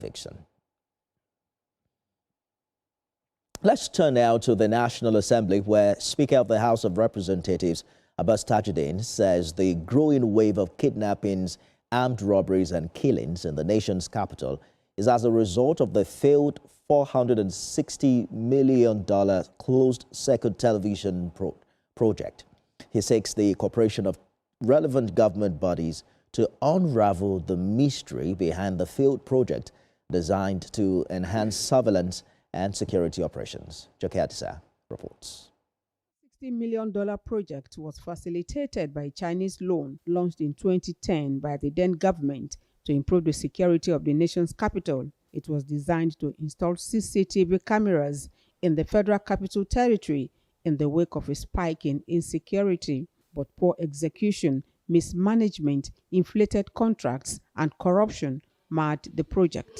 fiction. Let's turn now to the National Assembly, where Speaker of the House of Representatives, Abbas Tajuddin, says the growing wave of kidnappings, armed robberies and killings in the nation's capital is as a result of the failed $460 million closed-circuit television project. He seeks the cooperation of relevant government bodies to unravel the mystery behind the failed project designed to enhance surveillance and security operations. Joke Adisa reports. $60 million project was facilitated by a Chinese loan launched in 2010 by the then government to improve the security of the nation's capital. It was designed to install CCTV cameras in the Federal Capital Territory in the wake of a spike in insecurity, but poor execution, mismanagement, inflated contracts, and corruption marred the project.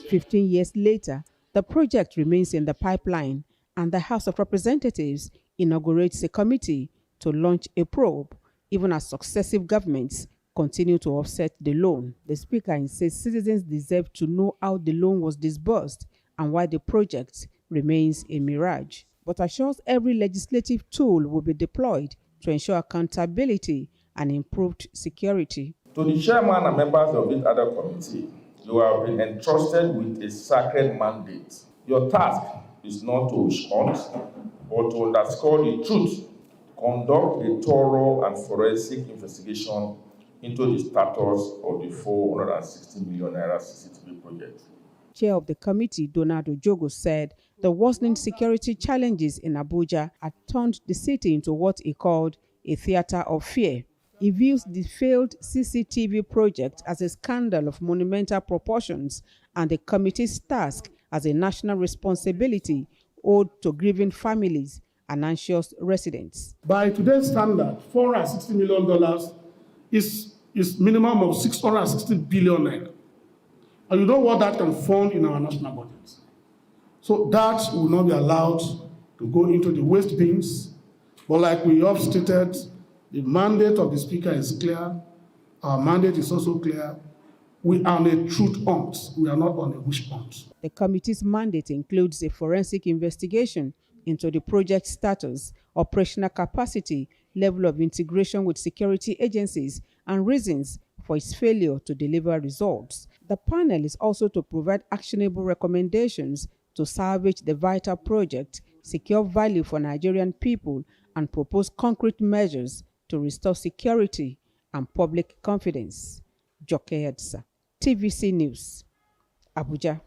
15 years later, the project remains in the pipeline, and the House of Representatives inaugurates a committee to launch a probe, even as successive governments continue to offset the loan. The Speaker insists citizens deserve to know how the loan was disbursed and why the project remains a mirage, but assures every legislative tool will be deployed to ensure accountability and improved security. To the chairman and members of this other committee, you have been entrusted with a sacred mandate. Your task is not to witch hunt, but to underscore the truth, conduct a thorough and forensic investigation into the status of the 460 million naira CCTV project. Chair of the committee, Donald Ojogo, said the worsening security challenges in Abuja had turned the city into what he called a theater of fear. He views the failed CCTV project as a scandal of monumental proportions and the committee's task as a national responsibility owed to grieving families and anxious residents. By today's standard, $460 million is minimum of 660 billion naira. And you know what that can fund in our national budget. So that will not be allowed to go into the waste bins. But like we have stated, the mandate of the Speaker is clear. Our mandate is also clear. We are on a truth hunt. We are not on a witch hunt. The committee's mandate includes a forensic investigation into the project status, operational capacity, level of integration with security agencies, and reasons for its failure to deliver results. The panel is also to provide actionable recommendations to salvage the vital project, secure value for Nigerian people, and propose concrete measures to restore security and public confidence. Joke Adisa, TVC News, Abuja.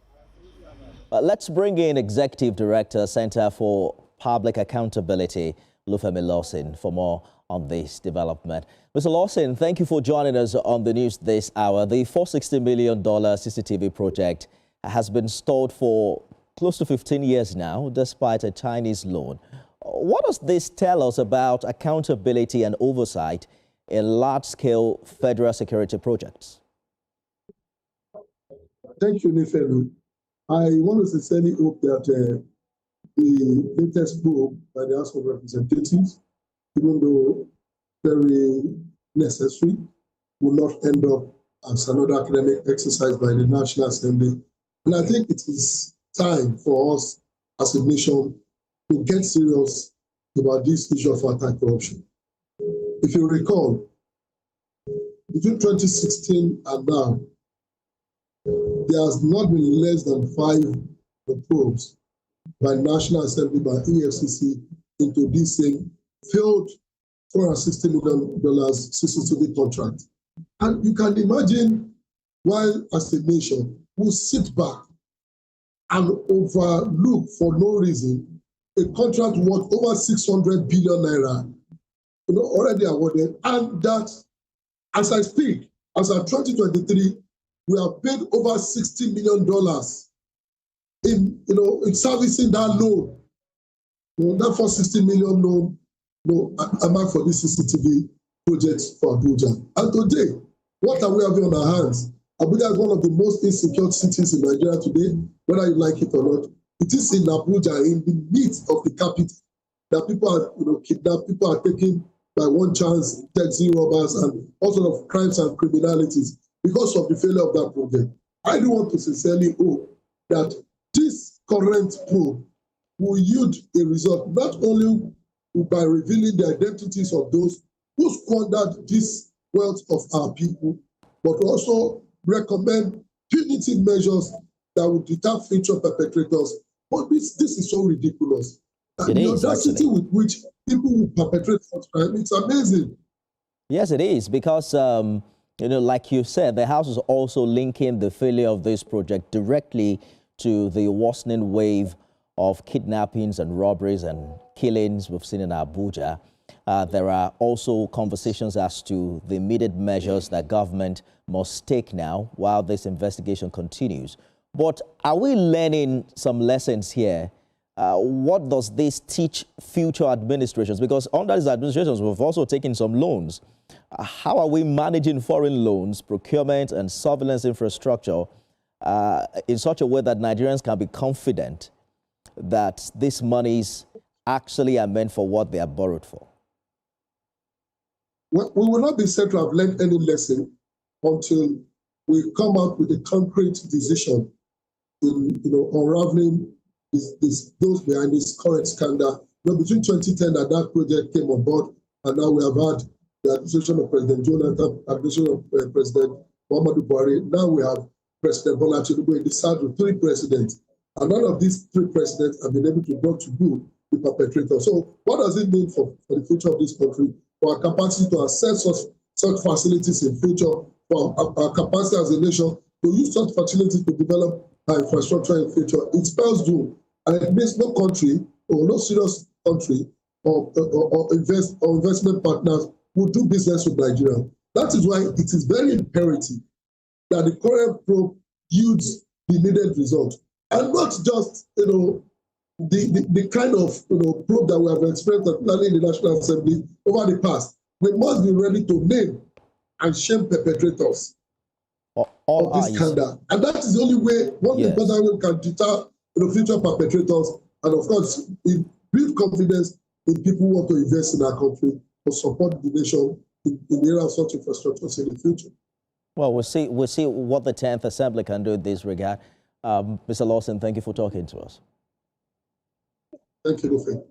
Let's bring in Executive Director, Center for Public Accountability, Lufemi Lawson, for more on this development. Mr. Lawson, thank you for joining us on the news this hour. The $460 million CCTV project has been stalled for close to 15 years now, despite a Chinese loan. What does this tell us about accountability and oversight in large-scale federal security projects? Thank you, Nifemi. I want to sincerely hope that the latest probe by the House of Representatives, even though very necessary, will not end up as another academic exercise by the National Assembly. And I think it is time for us as a nation to get serious about this issue of anti-corruption. If you recall, between 2016 and now, there has not been less than 5 probes by National Assembly, by EFCC, into this same failed $460 million CCTV contract. And you can imagine why, as a nation, we sit back and overlook for no reason a contract worth over 600 billion naira, already awarded, and that, as I speak, as of 2023, we have paid over $60 million in servicing that loan. That $460 million loan, amount for this CCTV project for Abuja. And today, what are we having on our hands? Abuja is one of the most insecure cities in Nigeria today, whether you like it or not. It is in Abuja, in the midst of the capital, that people are kidnapped, people are taken by one chance, taxi robbers, and all sorts of crimes and criminalities. because of the failure of that project. I do want to sincerely hope that this current probe will yield a result, not only by revealing the identities of those who squandered this wealth of our people, but also recommend punitive measures that would deter future perpetrators. But this is so ridiculous. And the audacity with which people will perpetrate such crime, it's amazing. Yes, it is, because, like you said, the House is also linking the failure of this project directly to the worsening wave of kidnappings and robberies and killings we've seen in Abuja. There are also conversations as to the immediate measures that government must take now while this investigation continues. But are we learning some lessons here? What does this teach future administrations? Because under these administrations, we've also taken some loans. How are we managing foreign loans, procurement and surveillance infrastructure in such a way that Nigerians can be confident that these monies actually are meant for what they are borrowed for? We will not be said to have learned any lesson until we come out with a concrete decision in unraveling those behind this current scandal. Between 2010 and that project came on board, and now we have had the administration of President Jonathan, administration of President Muhammadu Buhari. Now we have President Bola Tinubu in the saddle, 3 presidents. And none of these 3 presidents have been able to bring to book the perpetrator. So what does it mean for the future of this country, for our capacity to access such facilities in future, for our capacity as a nation to use such facilities to develop our infrastructure in future? It spells doom. And it means no country or no serious country or investment partners will do business with Nigeria. That is why it is very imperative that the current probe yields the needed result, and not just the kind of probe that we have experienced, particularly in the National Assembly over the past. We must be ready to name and shame perpetrators of this scandal, and that is the only way, one better way, can deter future perpetrators, and of course, build confidence in people who want to invest in our country to support the nation in the area of such infrastructures in the future. Well, we'll see what the 10th Assembly can do in this regard. Mr. Lawson, thank you for talking to us. Thank you, Lufe.